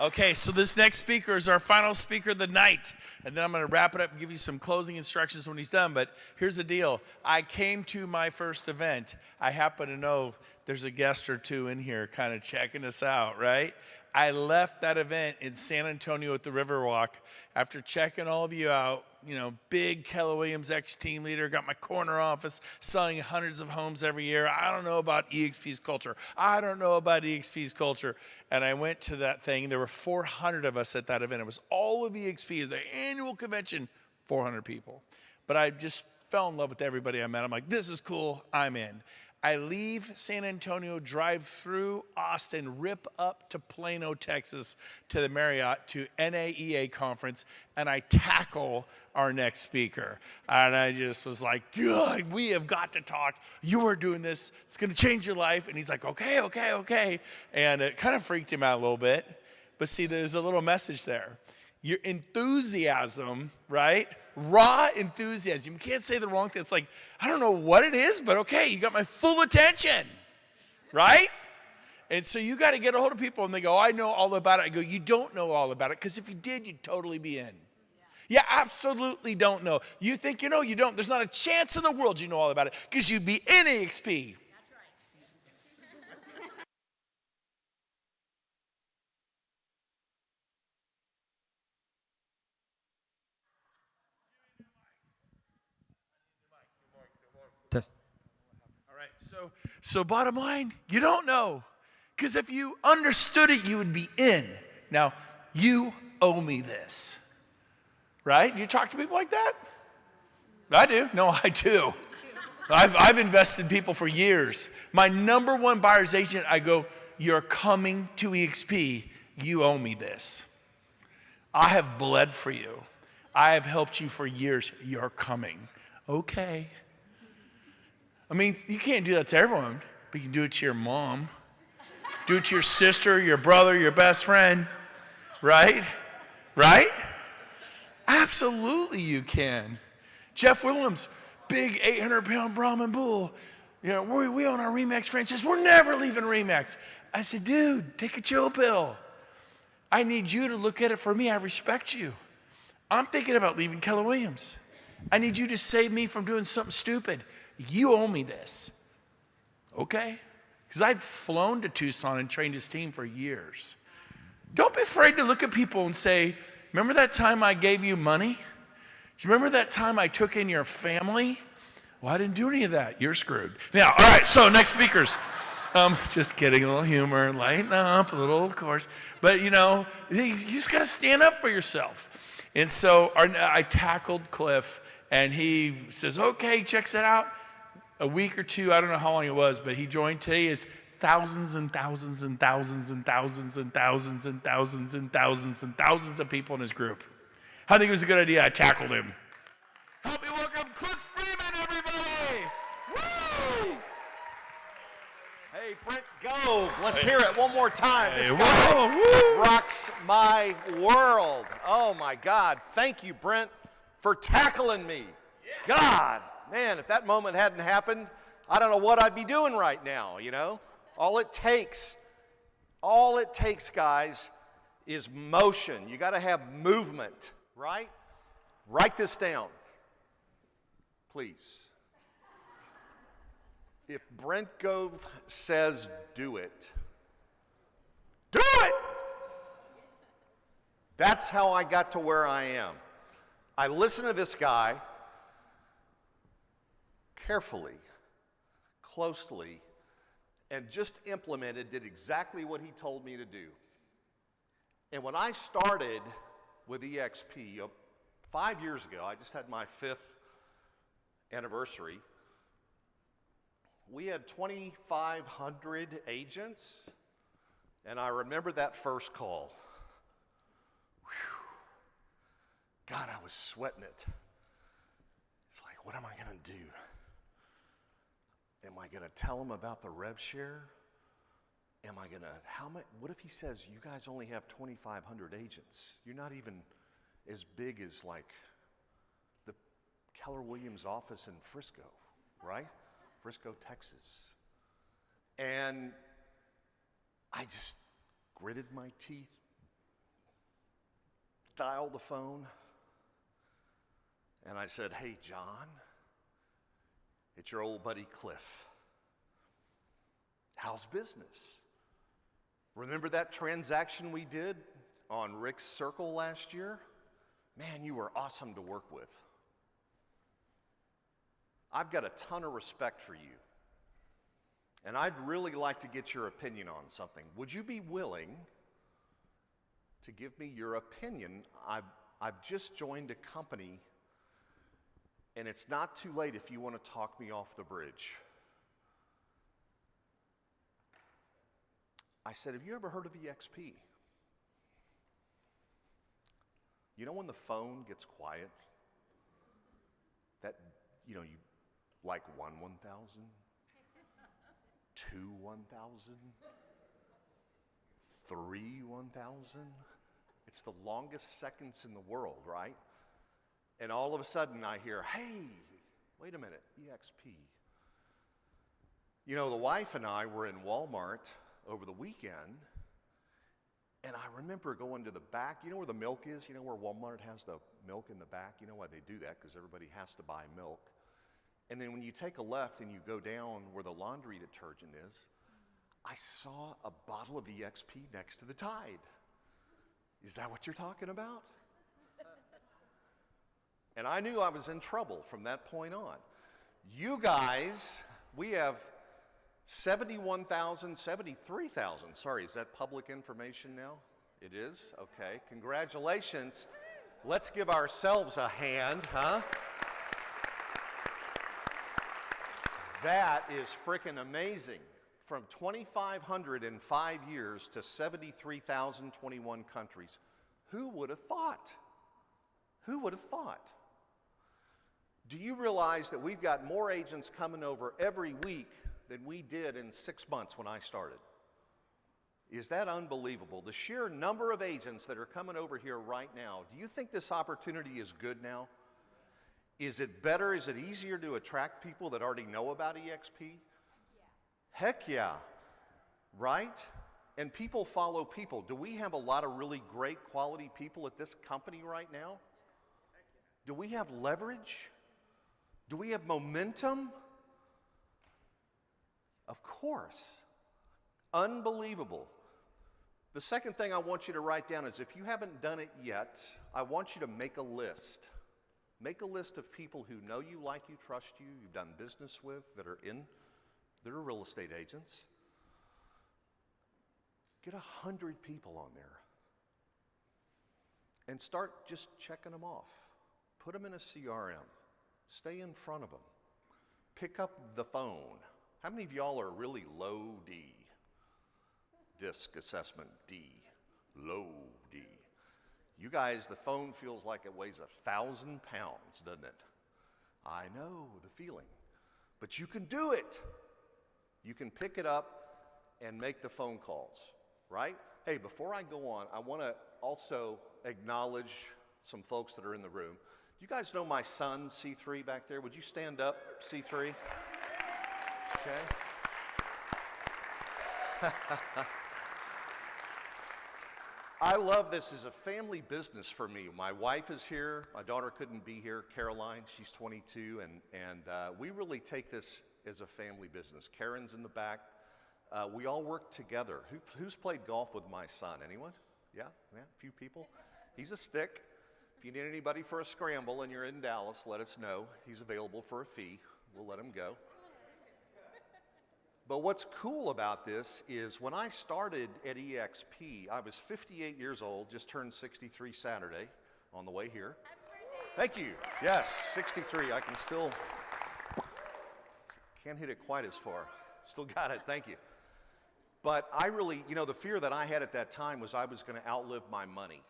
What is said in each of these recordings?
Okay, so this next speaker is our final speaker of the night. And then I'm going to wrap it up and give you some closing instructions when he's done. But here's the deal. I came to my first event. I happen to know there's a guest or two in here kind of checking us out, right? I left that event in San Antonio at the Riverwalk after checking all of you out. You know, big Keller Williams ex-team leader, got my corner office, selling hundreds of homes every year. I don't know about EXP's culture. I don't know about EXP's culture. And I went to that thing. There were 400 of us at that event. It was all of EXP, the annual convention, 400 people. But I just fell in love with everybody I met. I'm like, this is cool, I'm in. I leave San Antonio, drive through Austin, rip up to Plano, Texas, to the Marriott, to NAEA conference, and I tackle our next speaker. And I just was like, good, we have got to talk. You are doing this. It's going to change your life. And he's like, okay. And it kind of freaked him out a little bit. But see, there's a little message there. Your enthusiasm, right? Raw enthusiasm. You can't say the wrong thing. It's like, I don't know what it is, but okay, you got my full attention, right? And so you got to get a hold of people and they go, I know all about it. I go, you don't know all about it, because if you did, you'd totally be in. You absolutely don't know. You think you know, you don't. There's not a chance in the world you know all about it, because you'd be in EXP. Test. All right, so bottom line, you don't know. Because if you understood it, you would be in. Now, you owe me this. Right? Do you talk to people like that? I do. No, I do. I've invested in people for years. My number one buyer's agent, I go, you're coming to EXP. You owe me this. I have bled for you. I have helped you for years. You're coming. Okay. I mean, you can't do that to everyone, but you can do it to your mom. Do it to your sister, your brother, your best friend. Right? Right? Absolutely you can. Jeff Williams, big 800-pound Brahman bull. You know, we own our RE/MAX franchise. We're never leaving RE/MAX. I said, dude, take a chill pill. I need you to look at it for me. I respect you. I'm thinking about leaving Keller Williams. I need you to save me from doing something stupid. You owe me this. Okay? Because I'd flown to Tucson and trained his team for years. Don't be afraid to look at people and say, remember that time I gave you money? Remember that time I took in your family? Well, I didn't do any of that. You're screwed. Now, all right, so next speakers. Just kidding, a little humor, lighten up, a little, of course. But, you know, you just got to stand up for yourself. And so I tackled Cliff, and he says, okay, checks it out. A week or two, I don't know how long it was, but he joined. Today is thousands and thousands and thousands and thousands and thousands and thousands and thousands and thousands of people in his group. I think it was a good idea. I tackled him. Help me welcome Cliff Freeman, everybody! Woo! Hey, Brent Gove, let's hear it one more time. Hey, this guy whoa, rocks my world. Oh my God, thank you, Brent, for tackling me. Yeah. God, man, if that moment hadn't happened, I don't know what I'd be doing right now, you know? All it takes, guys, is motion. You gotta have movement, right? Write this down, please. If Brent Gove says do it, do it! That's how I got to where I am. I listened to this guy carefully, closely, and just implemented, did exactly what he told me to do. And when I started with EXP 5 years ago, I just had my 5th anniversary, we had 2,500 agents, and I remember that first call. Whew. God, I was sweating it. It's like, what am I going to do? Am I going to tell him about the rev share? Am I going to, what if he says, you guys only have 2,500 agents? You're not even as big as like the Keller Williams office in Frisco, right? Frisco, Texas. And I just gritted my teeth, dialed the phone, and I said, "Hey, John, it's your old buddy Cliff. How's business? Remember that transaction we did on Rick's Circle last year? Man, you were awesome to work with. I've got a ton of respect for you, and I'd really like to get your opinion on something. Would you be willing to give me your opinion? I've just joined a company, and it's not too late if you want to talk me off the bridge." I said, "Have you ever heard of EXP? You know when the phone gets quiet? That, you like 1,000, 2 1,000, 3 1,000. It's the longest seconds in the world, right? And all of a sudden I hear, 'Hey, wait a minute, EXP.' The wife and I were in Walmart over the weekend, and I remember going to the back. You know where the milk is? You know where Walmart has the milk in the back? You know why they do that? Because everybody has to buy milk. And then when you take a left and you go down where the laundry detergent is, I saw a bottle of EXP next to the Tide. Is that what you're talking about? And I knew I was in trouble from that point on. You guys, we have 71,000, 73,000. Sorry, is that public information now? It is? Okay, congratulations. Let's give ourselves a hand, huh? That is freaking amazing. From 2,500 in 5 years to 73,000, 21 countries. Who would have thought? Who would have thought? Do you realize that we've got more agents coming over every week than we did in 6 months when I started? Is that unbelievable? The sheer number of agents that are coming over here right now. Do you think this opportunity is good now? Is it better? Is it easier to attract people that already know about EXP? Heck yeah, right? And people follow people. Do we have a lot of really great quality people at this company right now? Do we have leverage? Do we have momentum? Of course. Unbelievable. The second thing I want you to write down is, if you haven't done it yet, I want you to make a list. Make a list of people who know you, like you, trust you, you've done business with, that are real estate agents. Get 100 people on there and start just checking them off. Put them in a CRM. Stay in front of them. Pick up the phone. How many of y'all are really low D? Disc assessment D. Low D. You guys, the phone feels like it weighs 1,000 pounds, doesn't it? I know the feeling. But you can do it. You can pick it up and make the phone calls, right? Hey, before I go on, I want to also acknowledge some folks that are in the room. You guys know my son, C3, back there? Would you stand up, C3? Okay. I love this as a family business for me. My wife is here. My daughter couldn't be here, Caroline. She's 22, and we really take this as a family business. Karen's in the back. We all work together. Who's played golf with my son? Anyone? Yeah, a few people. He's a stick. If you need anybody for a scramble and you're in Dallas, let us know. He's available for a fee. We'll let him go. But what's cool about this is when I started at EXP, I was 58 years old, just turned 63 Saturday on the way here. Thank you. Yes, 63. I can still, can't hit it quite as far. Still got it. Thank you. But I really, the fear that I had at that time was I was going to outlive my money.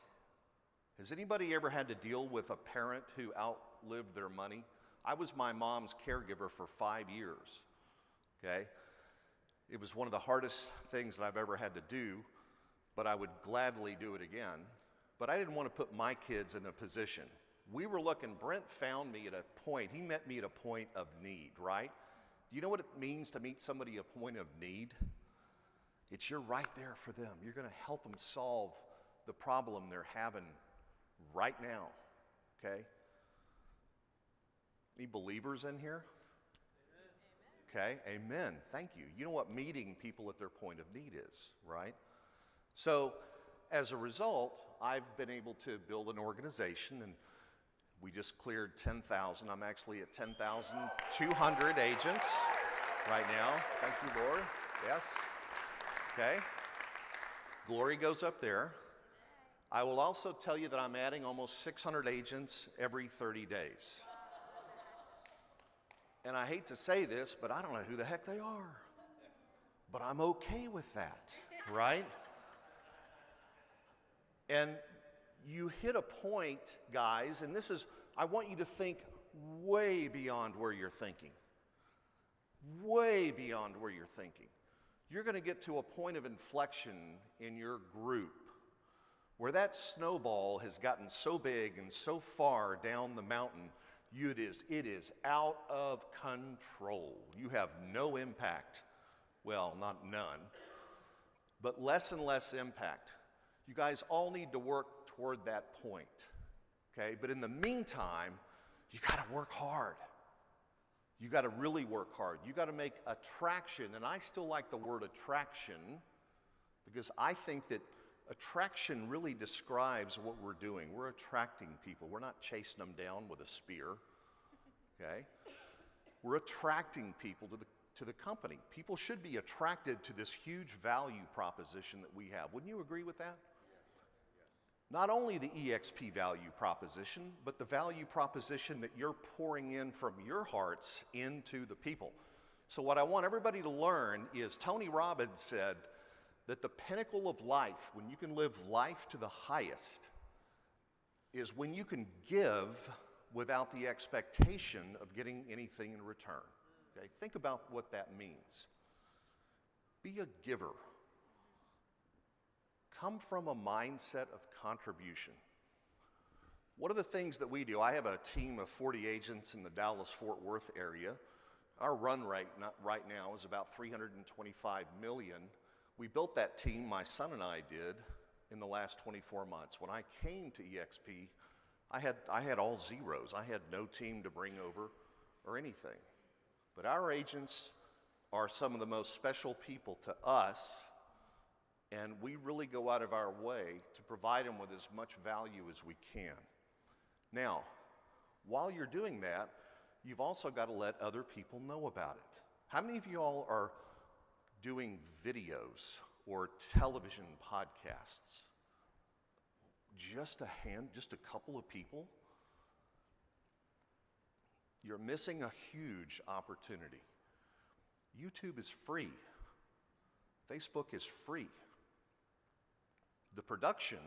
Has anybody ever had to deal with a parent who outlived their money? I was my mom's caregiver for 5 years, okay? It was one of the hardest things that I've ever had to do, but I would gladly do it again. But I didn't want to put my kids in a position. We were looking, Brent found me at a point, he met me at a point of need, right? Do you know what it means to meet somebody at a point of need? It's you're right there for them. You're going to help them solve the problem they're having right now, okay? Any believers in here? Okay, amen. Thank you. You know what meeting people at their point of need is, right? So as a result, I've been able to build an organization, and we just cleared 10,000. I'm actually at 10,200 agents right now. Thank you, Lord. Yes. Okay. Glory goes up there. I will also tell you that I'm adding almost 600 agents every 30 days. And I hate to say this, but I don't know who the heck they are. But I'm okay with that, right? And you hit a point, guys, and this is, I want you to think way beyond where you're thinking. Way beyond where you're thinking. You're going to get to a point of inflection in your group where that snowball has gotten so big and so far down the mountain, it is out of control. You have no impact. Well, not none, but less and less impact. You guys all need to work toward that point, okay? But in the meantime, you got to work hard. You got to really work hard. You got to make attraction, and I still like the word attraction because I think that attraction really describes what we're doing. We're attracting people. We're not chasing them down with a spear, okay? We're attracting people to the company. People should be attracted to this huge value proposition that we have. Wouldn't you agree with that? Not only the EXP value proposition, but the value proposition that you're pouring in from your hearts into the people. So what I want everybody to learn is Tony Robbins said that the pinnacle of life, when you can live life to the highest, is when you can give without the expectation of getting anything in return. Okay? Think about what that means. Be a giver. Come from a mindset of contribution. One of the things that we do, I have a team of 40 agents in the Dallas-Fort Worth area. Our run rate right now is about $325 million. We built that team, my son and I did, in the last 24 months. When I came to EXP, I had all zeros. I had no team to bring over or anything. But our agents are some of the most special people to us, and we really go out of our way to provide them with as much value as we can. Now, while you're doing that, you've also got to let other people know about it. How many of you all are doing videos or television podcasts? Just a couple of people? You're missing a huge opportunity. YouTube is free. Facebook is free. The production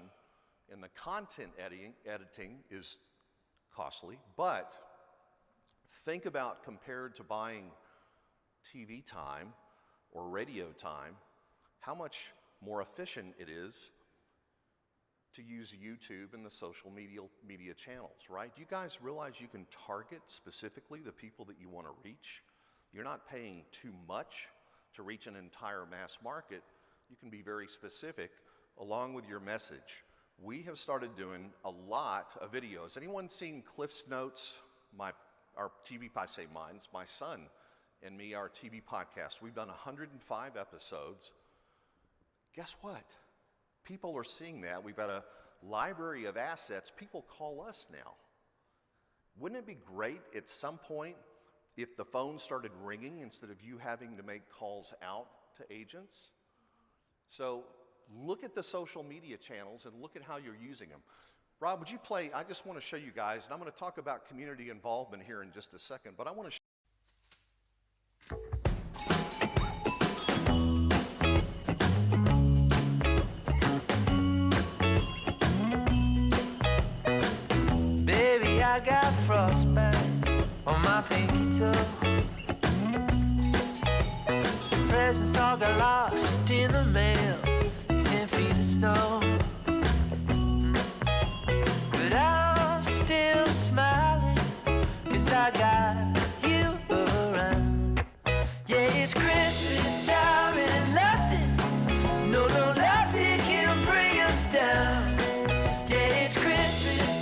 and the content editing is costly, but think about compared to buying TV time or radio time, how much more efficient it is to use YouTube and the social media channels, right? Do you guys realize you can target specifically the people that you want to reach? You're not paying too much to reach an entire mass market. You can be very specific along with your message. We have started doing a lot of videos. Anyone seen Cliff's Notes? Our TV, I say mine's, my son and me, our TV podcast. We've done 105 episodes. Guess what? People are seeing that. We've got a library of assets. People call us now. Wouldn't it be great at some point if the phone started ringing instead of you having to make calls out to agents? So look at the social media channels and look at how you're using them. Rob, would you play? I just want to show you guys, and I'm going to talk about community involvement here in just a second, but I want to Baby, I got frostbite on my pinky toe. Presents all got lost in the mail, 10 feet of snow. But I'm still smiling, 'cause I got you around. Yeah, it's Christmas time and nothing, no, nothing can bring us down. Yeah, it's Christmas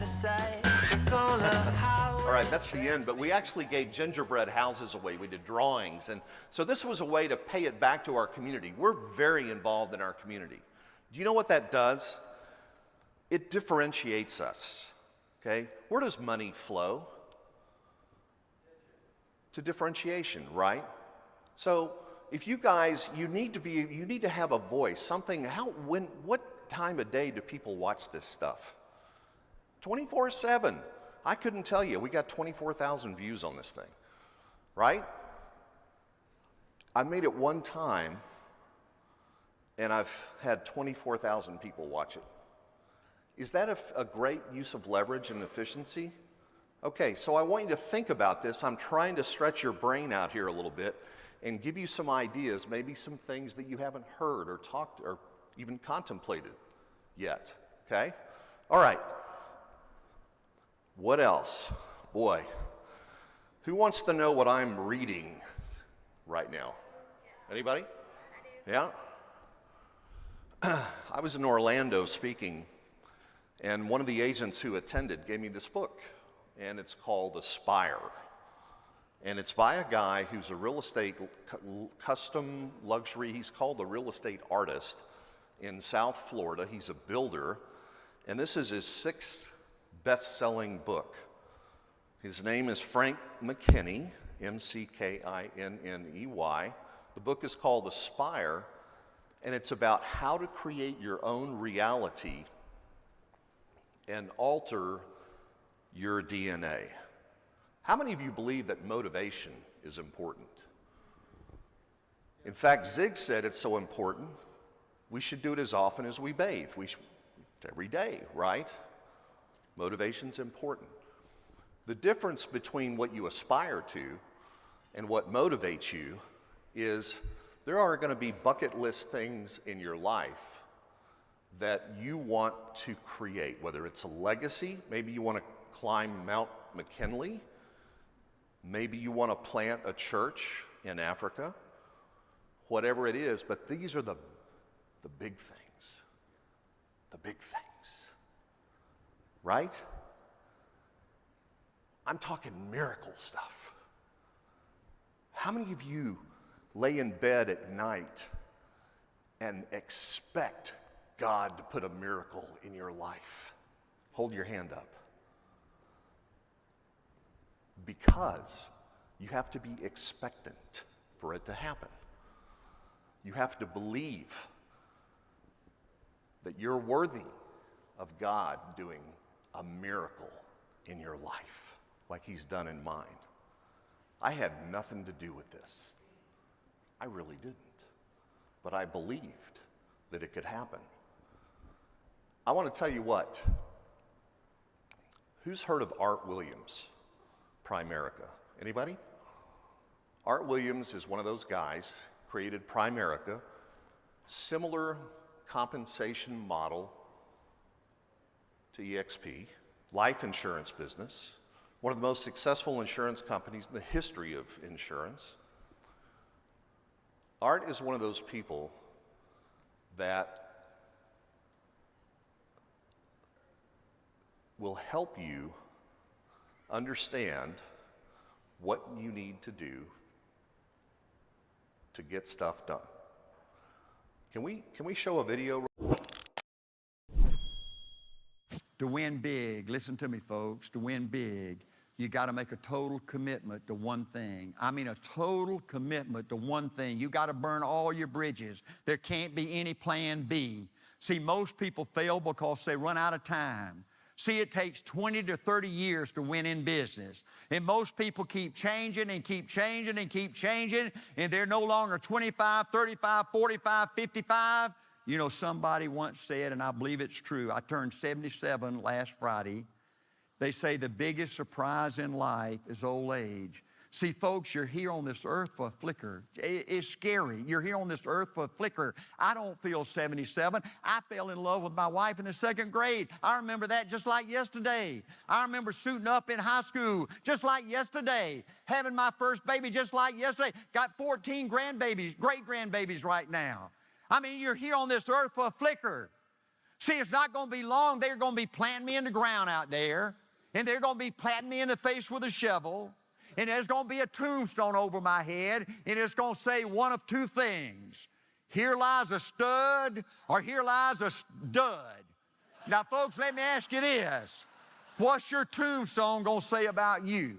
out of sight. Stuck on a highway. All right, that's the end, but we actually gave gingerbread houses away. We did drawings, and so this was a way to pay it back to our community. We're very involved in our community. Do you know what that does? It differentiates us, okay? Where does money flow? To differentiation, right? So if you guys, you need to have a voice, something, what time of day do people watch this stuff? 24/7. I couldn't tell you. We got 24,000 views on this thing, right? I made it one time, and I've had 24,000 people watch it. Is that a great use of leverage and efficiency? Okay, so I want you to think about this. I'm trying to stretch your brain out here a little bit and give you some ideas, maybe some things that you haven't heard or talked or even contemplated yet, okay? All right. What else? Boy, who wants to know what I'm reading right now? Anybody? I do. Yeah? I was in Orlando speaking, and one of the agents who attended gave me this book, and it's called Aspire. And it's by a guy who's a real estate custom luxury, he's called a real estate artist in South Florida. He's a builder, and this is his 6th best-selling book. His name is Frank McKinney, M-C-K-I-N-N-E-Y. The book is called Aspire, and it's about how to create your own reality and alter your DNA. How many of you believe that motivation is important? In fact, Zig said it's so important, we should do it as often as we bathe. Every day, right? Motivation's important. The difference between what you aspire to and what motivates you is there are going to be bucket list things in your life that you want to create, whether it's a legacy, maybe you want to climb Mount McKinley, maybe you want to plant a church in Africa, whatever it is, but these are the big things. The big things. Right? I'm talking miracle stuff. How many of you lay in bed at night and expect God to put a miracle in your life? Hold your hand up. Because you have to be expectant for it to happen. You have to believe that you're worthy of God doing a miracle in your life like he's done in mine. I had nothing to do with this. I really didn't. But I believed that it could happen. I want to tell you what. Who's heard of Art Williams? Primerica. Anybody? Art Williams is one of those guys, created Primerica, similar compensation model to EXP, life insurance business, one of the most successful insurance companies in the history of insurance. Art is one of those people that will help you understand what you need to do to get stuff done. Can we show a video? To win big, listen to me folks, to win big, you got to make a total commitment to one thing. I mean a total commitment to one thing. You got to burn all your bridges. There can't be any plan B. See, most people fail because they run out of time. See, it takes 20 to 30 years to win in business. And most people keep changing and keep changing and keep changing, and they're no longer 25, 35, 45, 55. You know, somebody once said, and I believe it's true, I turned 77 last Friday. They say the biggest surprise in life is old age. See, folks, you're here on this earth for a flicker. It's scary. You're here on this earth for a flicker. I don't feel 77. I fell in love with my wife in the 2nd grade. I remember that just like yesterday. I remember suiting up in high school just like yesterday. Having my first baby just like yesterday. Got 14 grandbabies, great-grandbabies right now. I mean, you're here on this earth for a flicker. See, it's not going to be long. They're going to be planting me in the ground out there, and they're going to be patting me in the face with a shovel, and there's going to be a tombstone over my head, and it's going to say one of two things. Here lies a stud, or here lies a dud. Now, folks, let me ask you this. What's your tombstone going to say about you?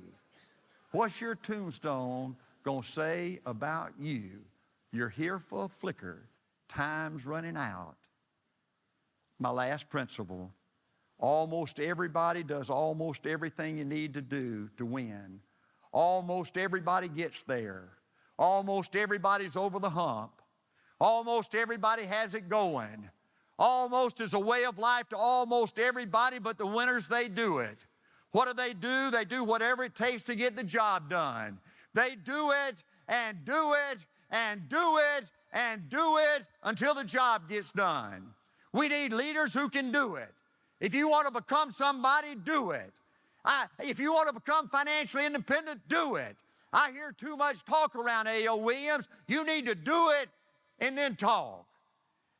What's your tombstone going to say about you? You're here for a flicker. Time's running out. My last principle. Almost everybody does almost everything you need to do to win. Almost everybody gets there. Almost everybody's over the hump. Almost everybody has it going. Almost is a way of life to almost everybody, but the winners, they do it. What do? They do whatever it takes to get the job done. They do it and do it and do it and do it until the job gets done. We need leaders who can do it. If you want to become somebody, do it. If you want to become financially independent, do it. I hear too much talk around A.O. Williams. You need to do it and then talk.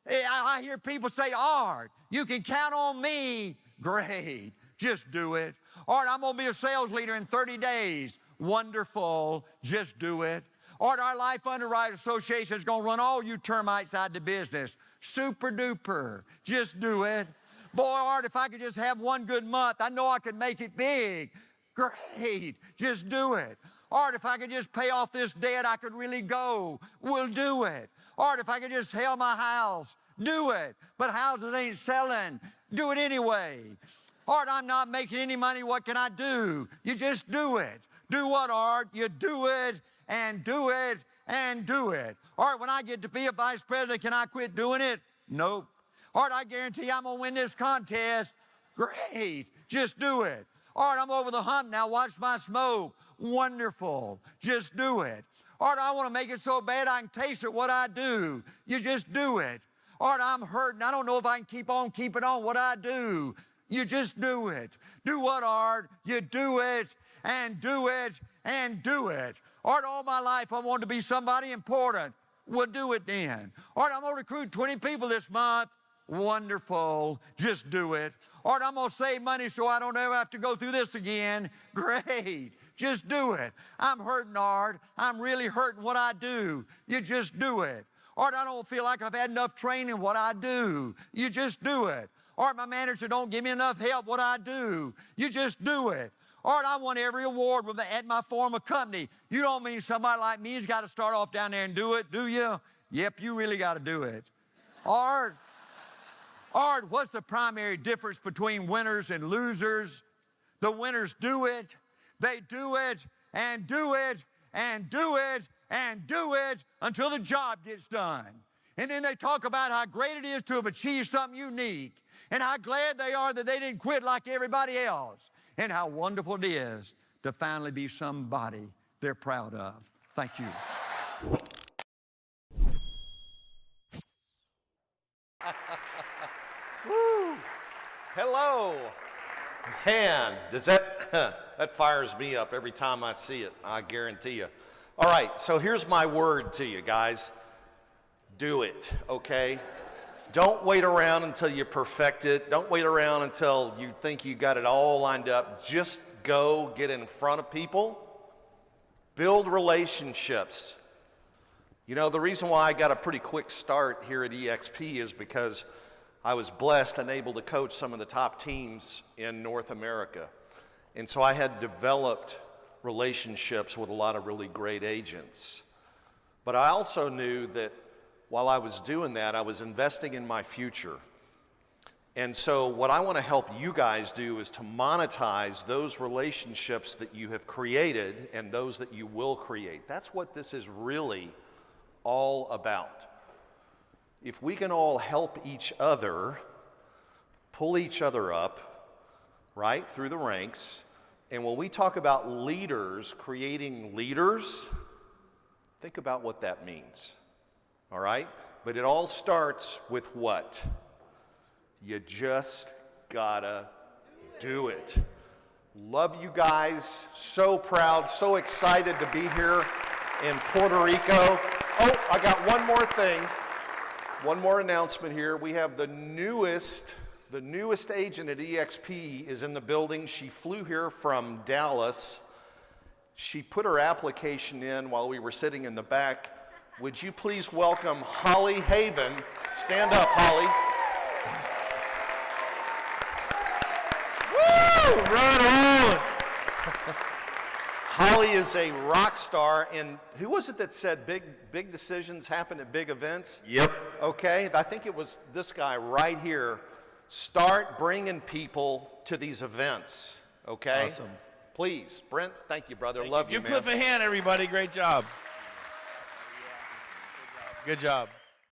I hear people say, Art, you can count on me. Great, just do it. Art, I'm going to be a sales leader in 30 days. Wonderful, just do it. Art, our Life Underwriters Association is going to run all you termites out of the business. Super duper, just do it. Boy, Art, if I could just have one good month, I know I could make it big. Great, just do it. Art, if I could just pay off this debt, I could really go. We'll do it. Art, if I could just sell my house, do it. But houses ain't selling. Do it anyway. Art, I'm not making any money. What can I do? You just do it. Do what, Art? You do it and do it and do it. Art, when I get to be a vice president, can I quit doing it? Nope. Art, I guarantee I'm going to win this contest. Great. Just do it. Art, I'm over the hump now. Watch my smoke. Wonderful. Just do it. Art, I want to make it so bad I can taste it, what I do. You just do it. Art, I'm hurting. I don't know if I can keep on keeping on what I do. You just do it. Do what, Art? You do it and do it and do it. Art, all my life I wanted to be somebody important. We'll do it then. Art, I'm going to recruit 20 people this month. Wonderful. Just do it. Art, I'm going to save money so I don't ever have to go through this again. Great. Just do it. I'm hurting, Art. I'm really hurting what I do. You just do it. Art, I don't feel like I've had enough training what I do. You just do it. Art, my manager don't give me enough help what I do. You just do it. Art, I want every award at my former company. You don't mean somebody like me's got to start off down there and do it, do you? Yep, you really got to do it. Art, what's the primary difference between winners and losers? The winners do it. They do it and do it and do it and do it until the job gets done. And then they talk about how great it is to have achieved something unique and how glad they are that they didn't quit like everybody else and how wonderful it is to finally be somebody they're proud of. Thank you. Woo! Hello. Man, does that fires me up every time I see it, I guarantee you. All right, so here's my word to you guys. Do it, okay? Don't wait around until you perfect it. Don't wait around until you think you got it all lined up. Just go get in front of people. Build relationships. You know, the reason why I got a pretty quick start here at EXP is because I was blessed and able to coach some of the top teams in North America. And so I had developed relationships with a lot of really great agents. But I also knew that while I was doing that, I was investing in my future. And so what I want to help you guys do is to monetize those relationships that you have created and those that you will create. That's what this is really all about. If we can all help each other, pull each other up, right, through the ranks, and when we talk about leaders creating leaders, think about what that means, all right? But it all starts with what? You just gotta do it. Love you guys, so proud, so excited to be here in Puerto Rico. Oh, I got one more thing. One more announcement here. We have the newest agent at EXP is in the building. She flew here from Dallas. She put her application in while we were sitting in the back. Would you please welcome Holly Haven? Stand up, Holly. Woo! Right on! Holly is a rock star, and who was it that said big decisions happen at big events? Yep. Okay, I think it was this guy right here. Start bringing people to these events, okay? Awesome. Please, Brent, thank you, brother. Love you, Give man. Cliff a hand, everybody. Great job. Good job.